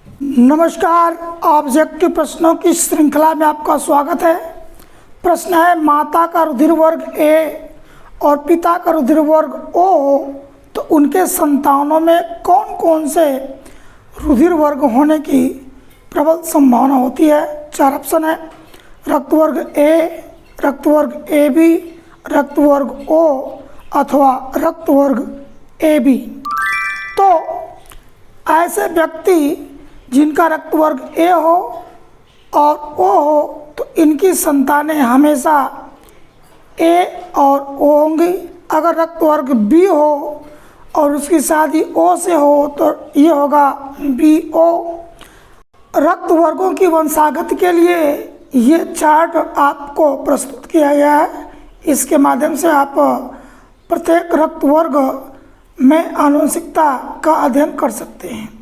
नमस्कार। ऑब्जेक्टिव प्रश्नों की श्रृंखला में आपका स्वागत है। प्रश्न है, माता का रुधिर वर्ग ए और पिता का रुधिर वर्ग ओ हो तो उनके संतानों में कौन कौन से रुधिर वर्ग होने की प्रबल संभावना होती है। 4 ऑप्शन है, रक्त वर्ग ए, रक्त वर्ग ए बी, रक्त वर्ग ओ अथवा रक्त वर्ग ए बी। तो ऐसे व्यक्ति जिनका रक्त वर्ग ए हो और ओ हो तो इनकी संतानें हमेशा ए और ओ होंगी। अगर रक्त वर्ग बी हो और उसकी शादी ओ से हो तो ये होगा बी ओ। रक्त वर्गों की वंशागत के लिए ये चार्ट आपको प्रस्तुत किया गया है। इसके माध्यम से आप प्रत्येक रक्त वर्ग में आनुवंशिकता का अध्ययन कर सकते हैं।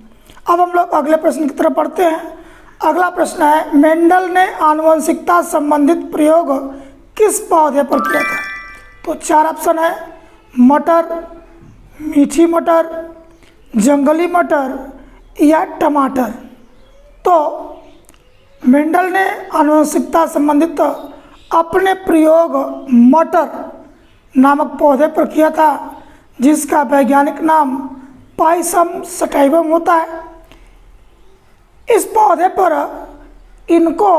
अब हम लोग अगले प्रश्न की तरफ बढ़ते हैं। अगला प्रश्न है, मेंडल ने आनुवंशिकता संबंधित प्रयोग किस पौधे पर किया था। तो 4 ऑप्शन है, मटर, मीठी मटर, जंगली मटर या टमाटर। तो मेंडल ने आनुवंशिकता संबंधित अपने प्रयोग मटर नामक पौधे पर किया था, जिसका वैज्ञानिक नाम पाइसम सटाइवम होता है। इस पौधे पर इनको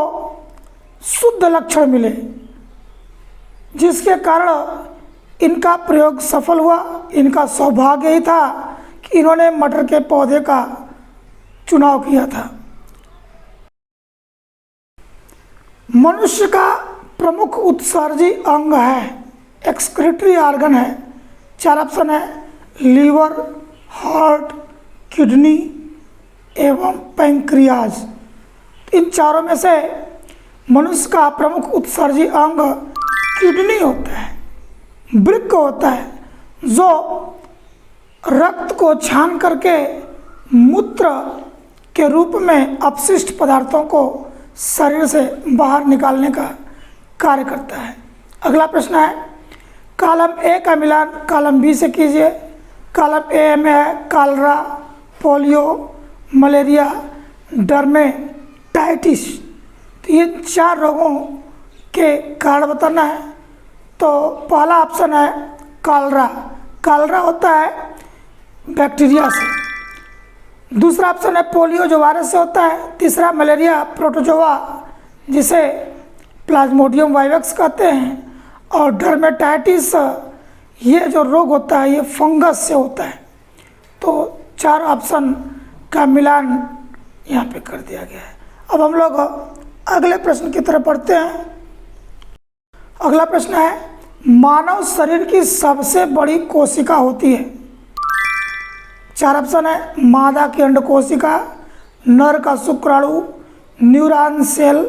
शुद्ध लक्षण मिले, जिसके कारण इनका प्रयोग सफल हुआ। इनका सौभाग्य ही था कि इन्होंने मटर के पौधे का चुनाव किया था। मनुष्य का प्रमुख उत्सर्जी अंग है, एक्सक्रीटरी ऑर्गन है। 4 ऑप्शन है, लीवर, हार्ट, किडनी एवं पैंक्रियाज। इन चारों में से मनुष्य का प्रमुख उत्सर्जी अंग किडनी होता है, वृक्क होता है, जो रक्त को छान करके मूत्र के रूप में अपशिष्ट पदार्थों को शरीर से बाहर निकालने का कार्य करता है। अगला प्रश्न है, कॉलम ए का मिलान कॉलम बी से कीजिए। कॉलम ए में है कॉलरा, पोलियो, मलेरिया, डर्मेटाइटिस। तो ये 4 रोगों के कारण बताना है। तो पहला ऑप्शन है कॉलरा। कॉलरा होता है बैक्टीरिया से। दूसरा ऑप्शन है पोलियो, जो वायरस से होता है। तीसरा मलेरिया, प्रोटोजोआ, जिसे प्लाज्मोडियम वाइवेक्स कहते हैं। और डर्मेटाइटिस, ये जो रोग होता है ये फंगस से होता है। तो 4 ऑप्शन का मिलान यहाँ पे कर दिया गया है। अब हम लोग अगले प्रश्न की तरफ बढ़ते हैं। अगला प्रश्न है, मानव शरीर की सबसे बड़ी कोशिका होती है। 4 ऑप्शन है, मादा की अंड कोशिका, नर का शुक्राणु, न्यूरॉन सेल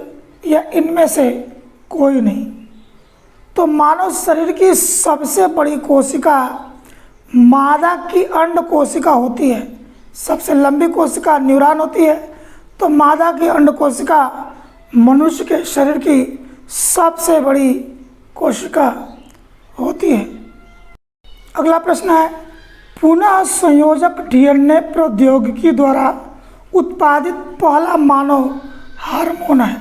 या इनमें से कोई नहीं। तो मानव शरीर की सबसे बड़ी कोशिका मादा की अंड कोशिका होती है। सबसे लंबी कोशिका न्यूरॉन होती है। तो मादा की अंड कोशिका मनुष्य के शरीर की सबसे बड़ी कोशिका होती है। अगला प्रश्न है, पुनः संयोजक डीएनए प्रौद्योगिकी द्वारा उत्पादित पहला मानव हार्मोन है।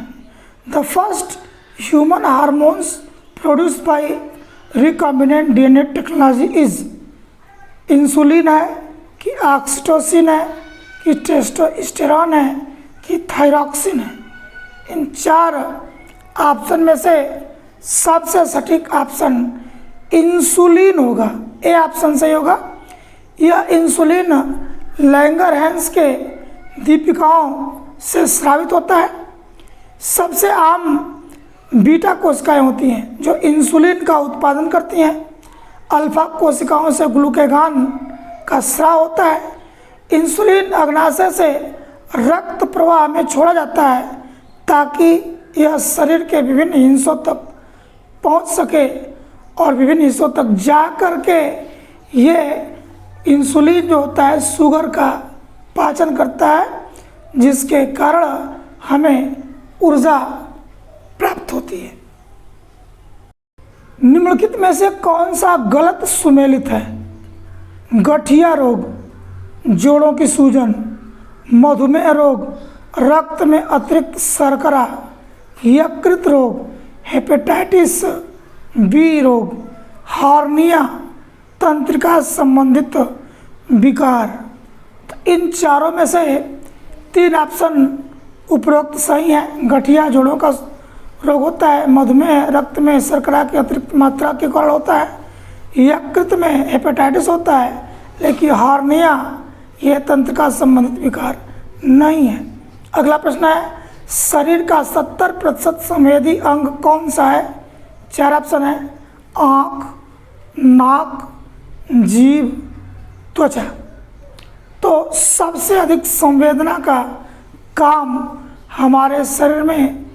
The first human hormones produced by recombinant DNA technology is. Insulin है कि ऑक्सीटोसिन है कि टेस्टोस्टेरॉन है कि थायरॉक्सिन है। इन 4 ऑप्शन में से सबसे सटीक ऑप्शन इंसुलिन होगा। ए ऑप्शन सही होगा। यह इंसुलिन लैंगरहैंस के दीपिकाओं से स्रावित होता है। सबसे आम बीटा कोशिकाएं होती हैं जो इंसुलिन का उत्पादन करती हैं। अल्फा कोशिकाओं से ग्लूकेगान का स्राव होता है। इंसुलिन अग्नाशय से रक्त प्रवाह में छोड़ा जाता है ताकि यह शरीर के विभिन्न हिस्सों तक पहुंच सके और विभिन्न हिस्सों तक जा कर के ये इंसुलिन जो होता है शुगर का पाचन करता है, जिसके कारण हमें ऊर्जा प्राप्त होती है। निम्नलिखित में से कौन सा गलत सुमेलित है। गठिया रोग, जोड़ों की सूजन, मधुमेह रोग, रक्त में अतिरिक्त शर्करा, यकृत रोग, हेपेटाइटिस बी रोग, हार्निया, तंत्रिका संबंधित विकार। तो इन चारों में से 3 ऑप्शन उपरोक्त सही है। गठिया जोड़ों का रोग होता है, मधुमेह रक्त में शर्करा की अतिरिक्त मात्रा के कारण होता है, यकृत में हेपेटाइटिस होता है, लेकिन हार्निया यह तंत्रिका संबंधित विकार नहीं है। अगला प्रश्न है, शरीर का 70% संवेदी अंग कौन सा है? 4 ऑप्शन है, आँख, नाक, जीभ, त्वचा। तो सबसे अधिक संवेदना का काम हमारे शरीर में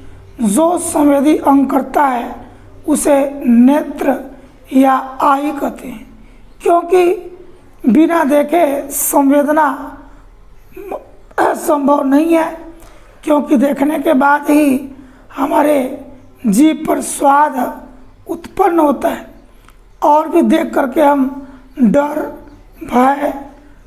जो संवेदी अंग करता है उसे नेत्र या आई कहते हैं, क्योंकि बिना देखे संवेदना संभव नहीं है, क्योंकि देखने के बाद ही हमारे जीभ पर स्वाद उत्पन्न होता है और भी देख करके हम डर, भय,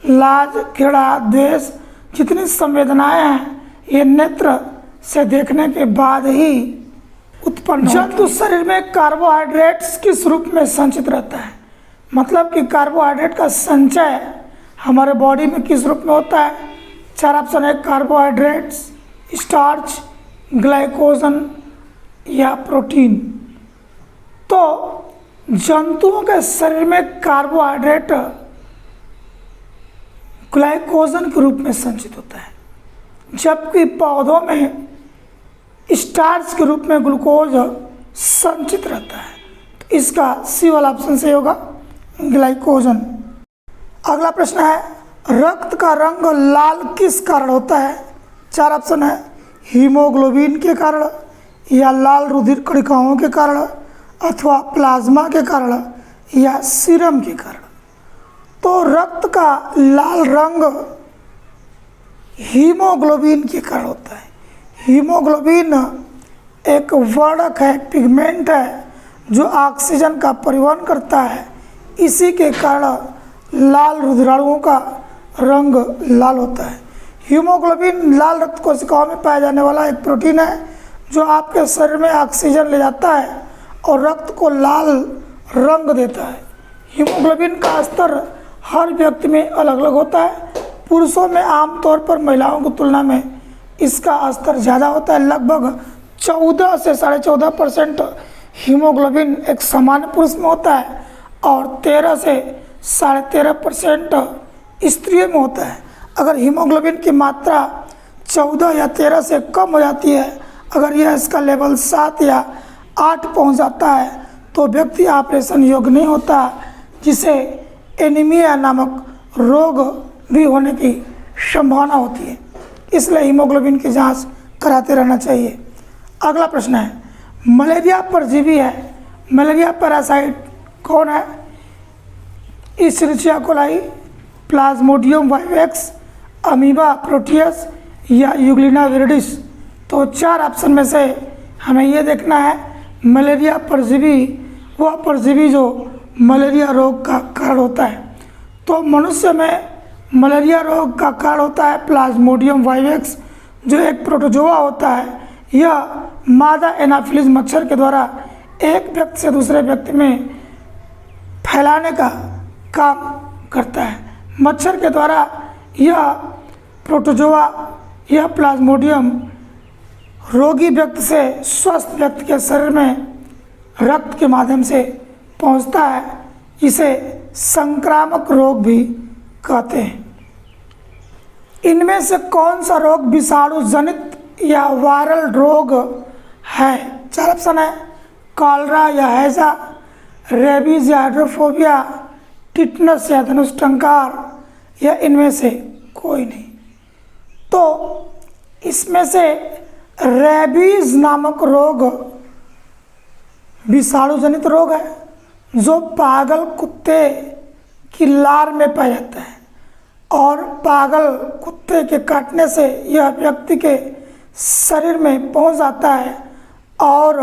लाज, घृणा, द्वेष जितनी संवेदनाएं हैं ये नेत्र से देखने के बाद ही उत्पन्न। जंतु शरीर में कार्बोहाइड्रेट्स किस रूप में संचित रहता है? मतलब कि कार्बोहाइड्रेट का संचय हमारे बॉडी में किस रूप में होता है? 4 ऑप्शन है, कार्बोहाइड्रेट्स, स्टार्च, ग्लाइकोजन या प्रोटीन। तो जंतुओं के शरीर में कार्बोहाइड्रेट ग्लाइकोजन के रूप में संचित होता है, जबकि पौधों में स्टार्च के रूप में ग्लूकोज संचित रहता है। तो इसका सी वाला ऑप्शन से होगा, ग्लाइकोजन। अगला प्रश्न है, रक्त का रंग लाल किस कारण होता है? 4 ऑप्शन है, हीमोग्लोबिन के कारण या लाल रुधिर कणिकाओं के कारण अथवा प्लाज्मा के कारण या सीरम के कारण। तो रक्त का लाल रंग हीमोग्लोबिन के कारण होता है। हीमोग्लोबिन एक वर्णक है, पिगमेंट है जो ऑक्सीजन का परिवहन करता है, इसी के कारण लाल रुधिराणुओं का रंग लाल होता है। हीमोग्लोबिन लाल रक्त कोशिकाओं में पाया जाने वाला एक प्रोटीन है जो आपके शरीर में ऑक्सीजन ले जाता है और रक्त को लाल रंग देता है। हीमोग्लोबिन का स्तर हर व्यक्ति में अलग अलग होता है। पुरुषों में आमतौर पर महिलाओं की तुलना में इसका स्तर ज़्यादा होता है। लगभग 14 से 14.5% हीमोग्लोबिन एक सामान्य पुरुष में होता है और 13 से 13.5% स्त्रियों में होता है। अगर हीमोग्लोबिन की मात्रा 14 या 13 से कम हो जाती है, अगर यह इसका लेवल 7 या 8 पहुंच जाता है तो व्यक्ति ऑपरेशन योग्य नहीं होता, जिसे एनीमिया नामक रोग भी होने की संभावना होती है। इसलिए हीमोग्लोबिन की जांच कराते रहना चाहिए। अगला प्रश्न है, मलेरिया परजीवी है, मलेरिया पैरासाइट कौन है? Escherichia coli, Plasmodium vivax, amoeba proteus या यूग्लिना विरिडिस। तो 4 ऑप्शन में से हमें ये देखना है, मलेरिया परजीवी वह परजीवी जो मलेरिया रोग का कारण होता है। तो मनुष्य में मलेरिया रोग का कारण होता है प्लाज्मोडियम वाइवेक्स, जो एक प्रोटोजोआ होता है। यह मादा एनाफिलिस मच्छर के द्वारा एक व्यक्ति से दूसरे व्यक्ति में फैलाने का काम करता है। मच्छर के द्वारा यह प्रोटोजोआ, यह प्लाज्मोडियम रोगी व्यक्ति से स्वस्थ व्यक्ति के शरीर में रक्त के माध्यम से पहुंचता है। इसे संक्रामक रोग भी कहते हैं। इनमें से कौन सा रोग विषाणु जनित या वायरल रोग है? 4 ऑप्शन है, कॉलरा या हैजा, रेबीज या हाइड्रोफोबिया, टिटनस या धनुष्टंकार या इनमें से कोई नहीं। तो इसमें से रेबीज नामक रोग विषाणु जनित रोग है जो पागल कुत्ते की लार में पाया जाता है और पागल कुत्ते के काटने से यह व्यक्ति के शरीर में पहुंच जाता है और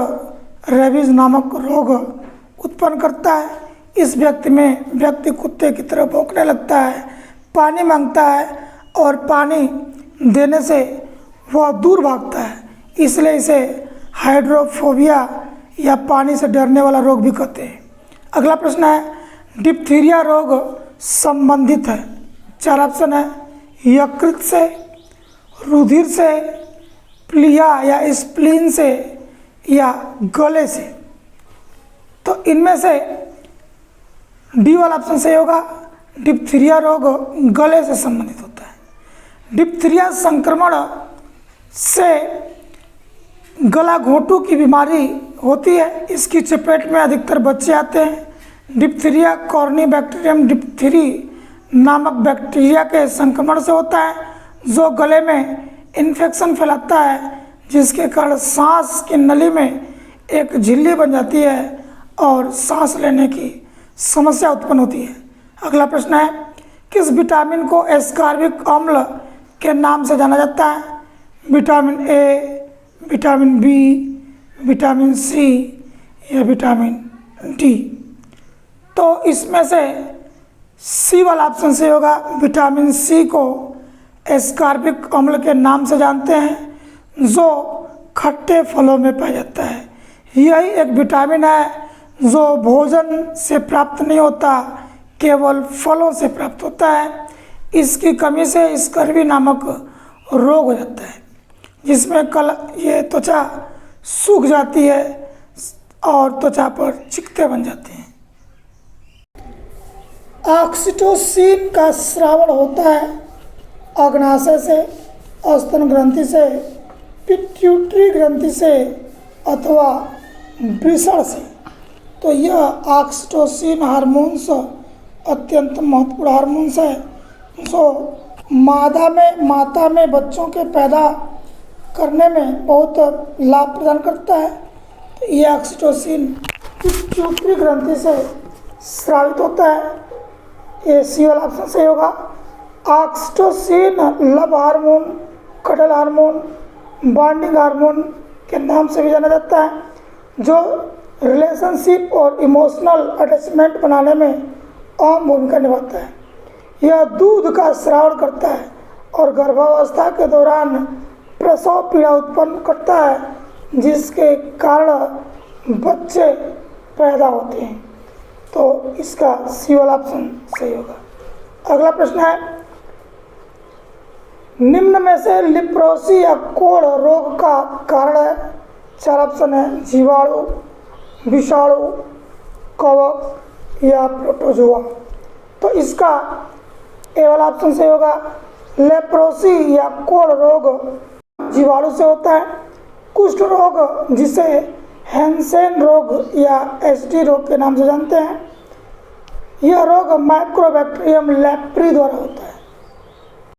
रेबीज नामक रोग उत्पन्न करता है। इस व्यक्ति कुत्ते की तरह भौंकने लगता है, पानी मांगता है और पानी देने से वह दूर भागता है, इसलिए इसे हाइड्रोफोबिया या पानी से डरने वाला रोग भी कहते हैं। अगला प्रश्न है, डिप्थीरिया रोग संबंधित है। 4 ऑप्शन है, यकृत से, रुधिर से, प्लीहा या स्प्लीन से या गले से। तो इनमें से डी वाला ऑप्शन सही होगा। डिप्थीरिया रोग गले से संबंधित होता है। डिप्थीरिया संक्रमण से गला घोंटू की बीमारी होती है। इसकी चपेट में अधिकतर बच्चे आते हैं। डिप्थीरिया कॉर्निबैक्टीरियम डिप्थीरी नामक बैक्टीरिया के संक्रमण से होता है, जो गले में इन्फेक्शन फैलाता है, जिसके कारण सांस की नली में एक झिल्ली बन जाती है और सांस लेने की समस्या उत्पन्न होती है। अगला प्रश्न है, किस विटामिन को एस्कॉर्बिक अम्ल के नाम से जाना जाता है? Vitamin A, vitamin B, vitamin C या विटामिन डी। तो इसमें से सी वाला ऑप्शन सही होगा। विटामिन सी को एस्कॉर्बिक अम्ल के नाम से जानते हैं, जो खट्टे फलों में पाया जाता है। यही एक विटामिन है जो भोजन से प्राप्त नहीं होता, केवल फलों से प्राप्त होता है। इसकी कमी से स्कर्वी नामक रोग हो जाता है, जिसमें ये त्वचा सूख जाती है और त्वचा पर चिकटे बन जाते हैं। ऑक्सीटोसिन का स्रावन होता है अग्नाशय से, स्तन ग्रंथि से, पिट्यूटरी ग्रंथि से अथवा वृषण से। तो यह ऑक्सीटोसिन हार्मोन्स अत्यंत महत्वपूर्ण हार्मोन्स है, जो माता में बच्चों के पैदा करने में बहुत लाभ प्रदान करता है। तो ये ऑक्सीटोसिन पिट्यूटरी ग्रंथि से स्रावित होता है। ये सी वाला ऑप्शन सही होगा। ऑक्सीटोसिन लव हार्मोन, कटल हार्मोन, बॉन्डिंग हार्मोन के नाम से भी जाना जाता है, जो रिलेशनशिप और इमोशनल अटैचमेंट बनाने में अहम भूमिका निभाता है। यह दूध का स्राव करता है और गर्भावस्था के दौरान प्रसव पीड़ा उत्पन्न करता है, जिसके कारण बच्चे पैदा होते हैं। तो इसका सी वाला ऑप्शन सही होगा। अगला प्रश्न है, निम्न में से लिप्रोसी या कोढ़ रोग का कारण है? 4 ऑप्शन है, जीवाणु, विषाणु, कवक या प्रोटोजोआ। तो इसका ए वाला ऑप्शन सही होगा। लेप्रोसी या कोढ़ रोग जीवाणु से होता है। कुष्ठ रोग, जिसे हैंसेन रोग या एसडी रोग के नाम से जानते हैं, यह रोग माइक्रोबैक्टीरियम लेप्री द्वारा होता है।